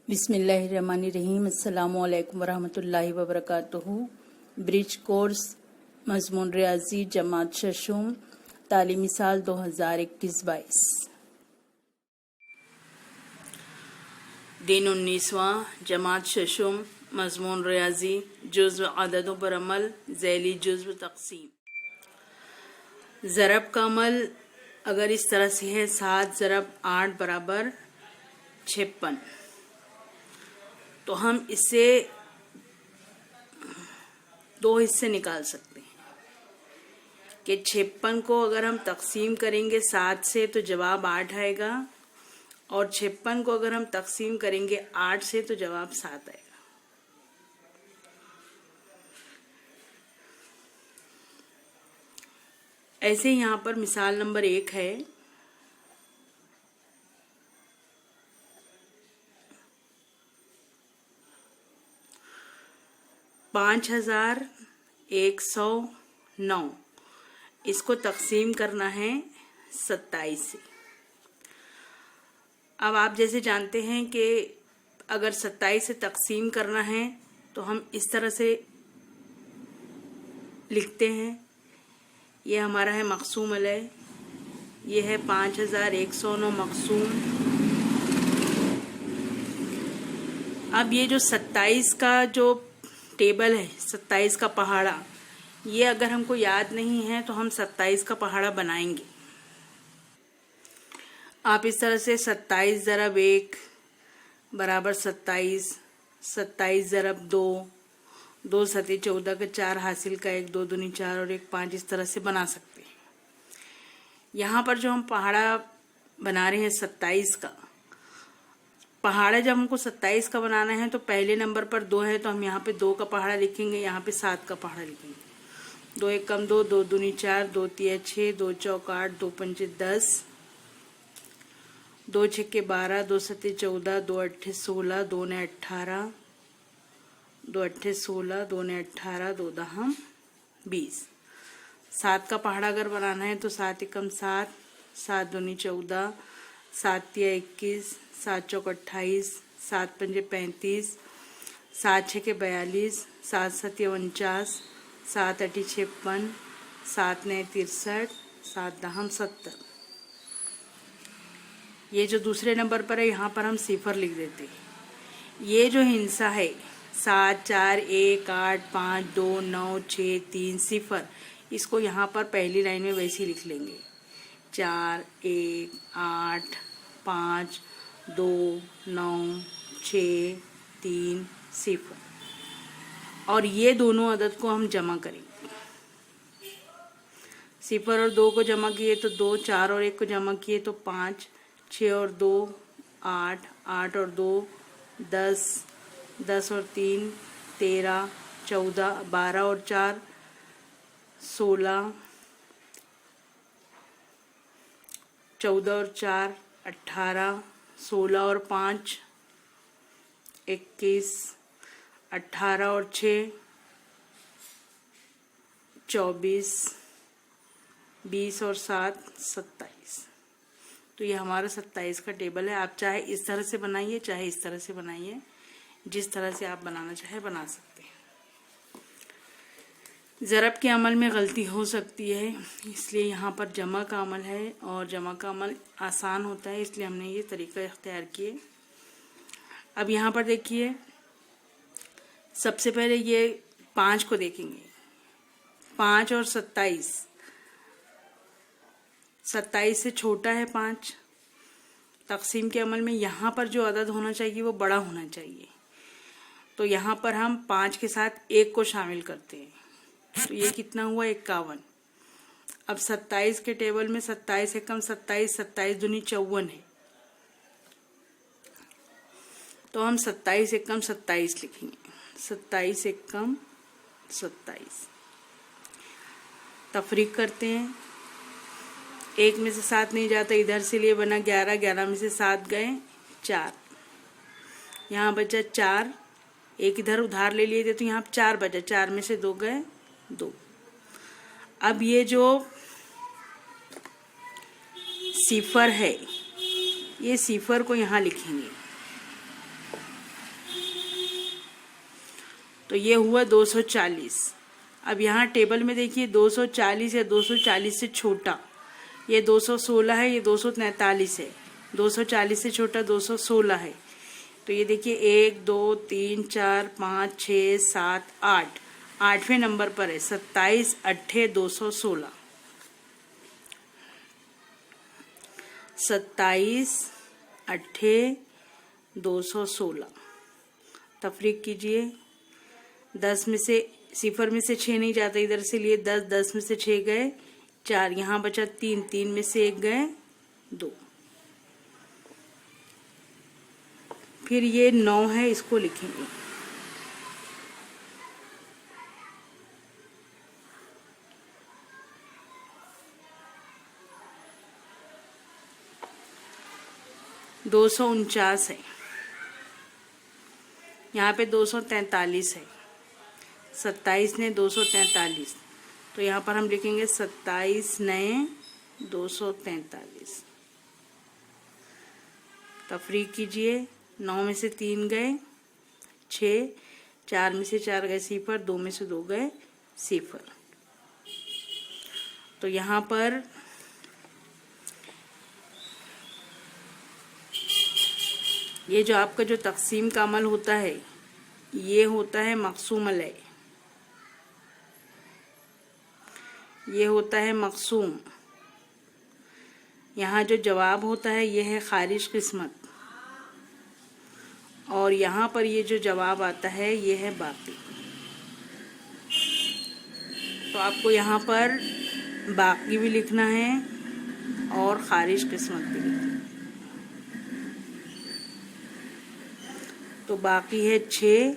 बिस्मिल्लाहिर्रहमानिर्रहीम। अस्सलामुअलैकुम वरहमतुल्लाहि वबरकातुहू। ब्रिज कोर्स मजमून रियाजी जमात शशुम तालीमी साल 2021-22। दिन 19वां जमात शशुम मजमून रियाजी जुज़्व अददों पर अमल ज़ैली जुज़्व तक़सीम। ज़रब का अमल अगर इस तरह से है 7 ज़रब 8 बराबर 56, तो हम इससे दो हिस्से निकाल सकते हैं कि 56 को अगर हम तकसीम करेंगे 7 से तो जवाब 8 आएगा, और 56 को अगर हम तकसीम करेंगे 8 से तो जवाब 7 आएगा। ऐसे यहाँ पर मिसाल नंबर 1 है। $5109 इसको तकसीम करना है 27 से। अब आप जैसे जानते हैं कि अगर 27 से तकसीम करना है तो हम इस तरह से लिखते हैं। ये हमारा है मक़सूम अलैह, ये है 5109 मक़सूम। अब ये जो 27 का जो टेबल है, 27 का पहाड़ा, ये अगर हमको याद नहीं है तो हम 27 का पहाड़ा बनाएंगे। आप इस तरह से 27 ज़रब 1 बराबर 27, 27 ज़रब 2, 2 सते 14 का 4 हासिल का 1, 2 दूनी 4 और 1 5 इस तरह से बना सकते हैं। यहाँ पर जो हम पहाड़ा बना रहे हैं 27 का पहाड़ा, जब हमको 27 का बनाना है तो पहले नंबर पर 2 है तो हम यहाँ पे 2 का पहाड़ा लिखेंगे, यहाँ पे 7 का पहाड़ा लिखेंगे। 2 1 कम 2, 2 दूनी 4, 2 3 6, 2 चौक 8, 2 पंचे 10, 2 छक्के 12, 2 सते 14, 2 अट्ठे 16, 2 ने 18, 2 अट्ठे 16, 2 ने 18, 2 दहम 20। 7 का पहाड़ा अगर बनाना है तो 7 एकम 7, 7 दूनी 14, 7 तिया 21, 7 चौक 28, 7 पंजे 35, 7 छक्के 42, 7 सते 49, 7 अठी 56, 7 ने 63, 7 दहम 70। ये जो दूसरे नंबर पर है यहाँ पर हम सिफर लिख देते हैं। ये जो हिंसा है 7 4 1 8 5 2 9 6 3 सिफर, इसको यहाँ पर पहली लाइन में वैसे ही लिख लेंगे। 4 1 8 5 2 9 6 3 सिफर, और ये दोनों अदद को हम जमा करेंगे। सिफर और 2 को जमा किए तो 2, 4 और 1 को जमा किए तो 5, 6 और 2 8, 8 और 2 10, 10 और 3 13, 14, 12 और 4 16, 14 और 4 18, 16 और 5 21, 18 और 6 24, 20 और 7 27। तो ये हमारा 27 का टेबल है। आप चाहे इस तरह से बनाइए, चाहे इस तरह से बनाइए, जिस तरह से आप बनाना चाहे बना सकते हैं। ज़रब के अमल में गलती हो सकती है, इसलिए यहाँ पर जमा का अमल है और जमा का अमल आसान होता है, इसलिए हमने ये तरीका इख्तियार किए। अब यहाँ पर देखिए, सबसे पहले ये 5 को देखेंगे। 5 और 27, 27 से छोटा है 5। तकसीम के अमल में यहाँ पर जो अदद होना चाहिए वो बड़ा होना चाहिए, तो यहाँ पर हम 5 के साथ 1 को शामिल करते हैं, तो ये कितना हुआ 51। अब 27 के टेबल में 27 एकम 27, 27 दूनी 54 है, तो हम 27 एकम 27 लिखेंगे। 27 एकम 27 तफरीक करते हैं। 1 में से 7 नहीं जाता, इधर से लिए बना 11, 11 में से 7 गए 4, यहाँ बचा 4, 1 इधर उधार ले लिए थे तो यहाँ 4 बचा, 4 में से 2 गए 2। अब ये जो सिफर है, ये सिफर को यहाँ लिखेंगे। तो ये हुआ 240। अब यहाँ टेबल में देखिए 240 या 240 से छोटा, ये 216 है, ये 243 है। 240 से छोटा 216 है। तो ये देखिए 1 2 3 4 5 6 7 8, 8वें नंबर पर है 27 अट्ठे 216। 27 अट्ठे 216 तफरीक कीजिए। 10 में से, सिफर में से 6 नहीं जाता इधर से, लिए 10, 10 में से 6 गए 4, यहाँ बचा 3, 3 में से 1 गए 2। फिर ये 9 है, इसको लिखेंगे। दो 249 है, यहाँ पे 243 है। 27 ने 243, तो यहाँ पर हम लिखेंगे 27 नए 243। तफरीक कीजिए। 9 में से 3 गए 6, 4 में से 4 गए सिफर, 2 में से 2 गए सिफर। तो यहाँ पर ये जो आपका जो तकसीम का अमल होता है, ये होता है मकसूम अलय, ये होता है मकसूम। यहाँ जो जवाब होता है ये है खारिज किस्मत, और यहाँ पर ये जो जवाब आता है ये है बाकी। तो आपको यहाँ पर बाकी भी लिखना है और खारिज किस्मत भी लिखना है। तो बाकी है 6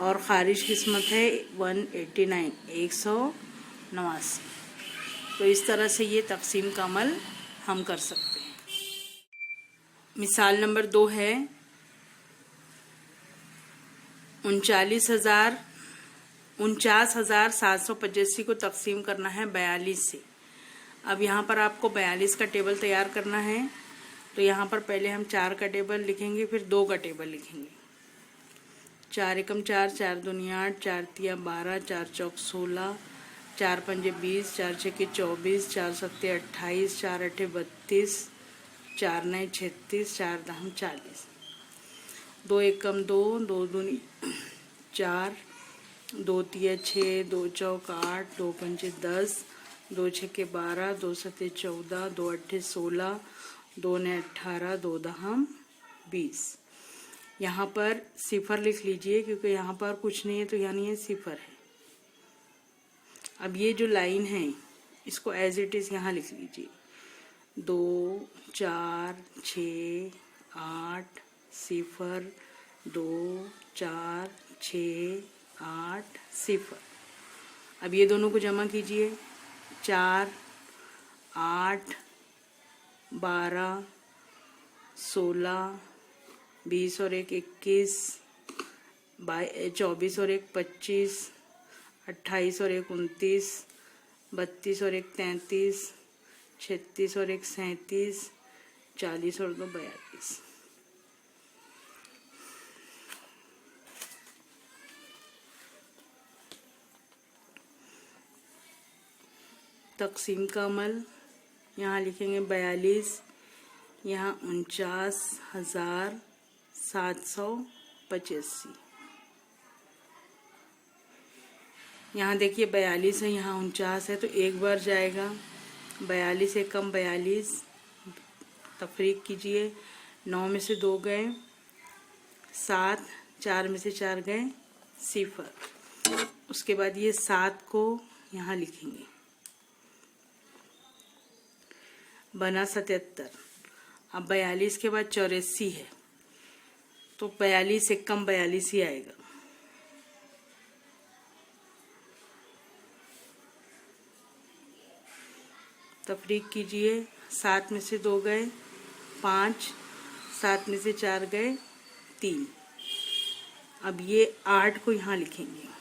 और खारिज किस्मत है 189, 189। तो इस तरह से ये तकसीम का अमल हम कर सकते हैं। मिसाल नंबर 2 है 49,785 को तकसीम करना है 42 से। अब यहाँ पर आपको 42 का टेबल तैयार करना है। तो यहाँ पर पहले हम 4 का टेबल लिखेंगे, फिर 2 का टेबल लिखेंगे। 4 एकम 4, 4 दूनी 8, 4 तिया 12, 4 चौक 16, 4 पंजे 20, 4 छक्के 24, 4 सत्ते 28, 4 अट्ठे 32, 4 नए 36, 4 दहम 40। 2 एकम 2, 2 दूनी 4, 2 तिया 6, 2 चौक 8, 2 पंजे 10, 2 छक्के 12, 2 सत्ते 14, 2 अट्ठे 16, 2 ने 18, 2 दहम 20। यहाँ पर सिफर लिख लीजिए क्योंकि यहाँ पर कुछ नहीं है, तो यानी ये सिफर है। अब ये जो लाइन है इसको एज इट इज यहाँ लिख लीजिए। 2 4 6 8 सिफर, 2 4 6 8 सिफर। अब ये दोनों को जमा कीजिए। 4 8 12 16 20 और 1 21, 24 और 1 25, 28 और 1 29, 32 और 1 33, 36 और 1 37, 40 और 2 42। तकसीम का अमल यहाँ लिखेंगे 42, यहाँ 49,785। यहाँ देखिए 42 है, यहाँ 49 है, तो एक बार जाएगा। 42 से कम 42, तफरीक कीजिए। 9 में से 2 गए 7, 4 में से 4 गए सिफर। उसके बाद ये 7 को यहाँ लिखेंगे। बना 77। अब 42 के बाद 84 है, तो 42 से कम 42 ही आएगा। तफरीक कीजिए। 7 में से 2 गए 5, 7 में से 4 गए 3। अब ये 8 को यहाँ लिखेंगे।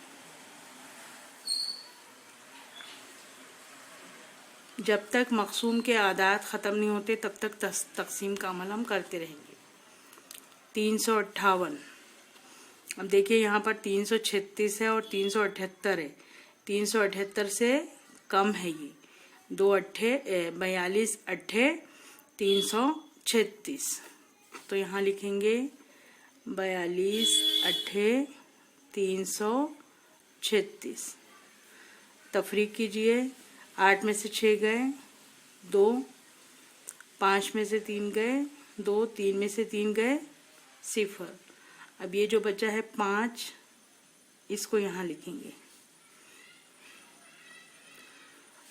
जब तक मकसूम के आदात ख़त्म नहीं होते तब तक तकसीम का अमल हम करते रहेंगे। 358। अब देखिए यहाँ पर 336 है और 378 है। 378 से कम है ये। 2 अट्ठे 42 अट्ठे 336। तो यहाँ लिखेंगे 42 अट्ठे 336। तफरीक कीजिए। 8 में से 6 गए 2, 5 में से 3 गए 2, 3 में से 3 गए 0। अब ये जो बचा है 5, इसको यहाँ लिखेंगे।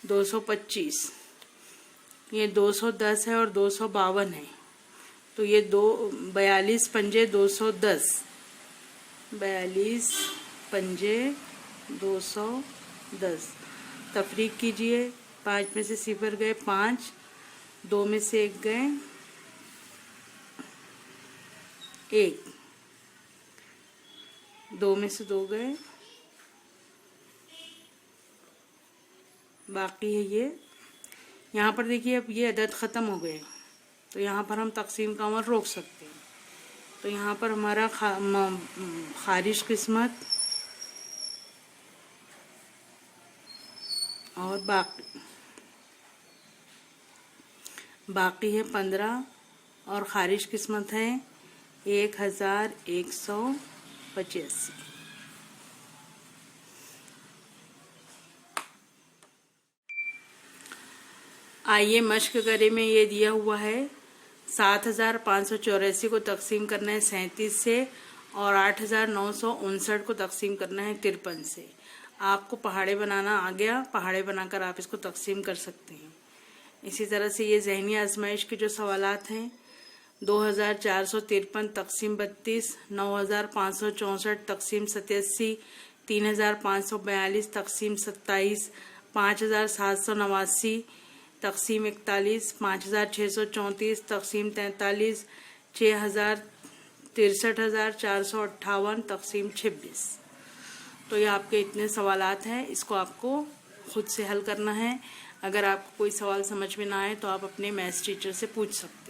225, ये 210 है और 252 है। तो ये 42 पंजे 210, 42 पंजे 210। तफरीक कीजिए। 5 में से 0 गए 5, 2 में से 1 गए 1, 2 में से 2 गए, बाकी है ये। यहाँ पर देखिए अब ये अदद ख़त्म हो गए, तो यहाँ पर हम तकसीम का अमल रोक सकते हैं। तो यहाँ पर हमारा खारिज किस्मत और बाकी है 15 और खारिज किस्मत है 1185। आइए मश्क करें में ये दिया हुआ है 7584 को तकसीम करना है 37 से और 8959 को तकसीम करना है 53 से। आपको पहाड़े बनाना आ गया, पहाड़े बनाकर आप इसको तकसीम कर सकते हैं। इसी तरह से ये ज़हनी आजमाइश के जो सवालात हैं 2453 तकसीम 32, 9564 तकसीम 87, 3542 तकसीम 27, 5789 तकसीम 41, 5634 तकसीम 43, 63,458 तकसीम 26। तो ये आपके इतने सवालात हैं, इसको आपको खुद से हल करना है। अगर आपको कोई सवाल समझ में ना आए तो आप अपने मैथ्स टीचर से पूछ सकते हैं।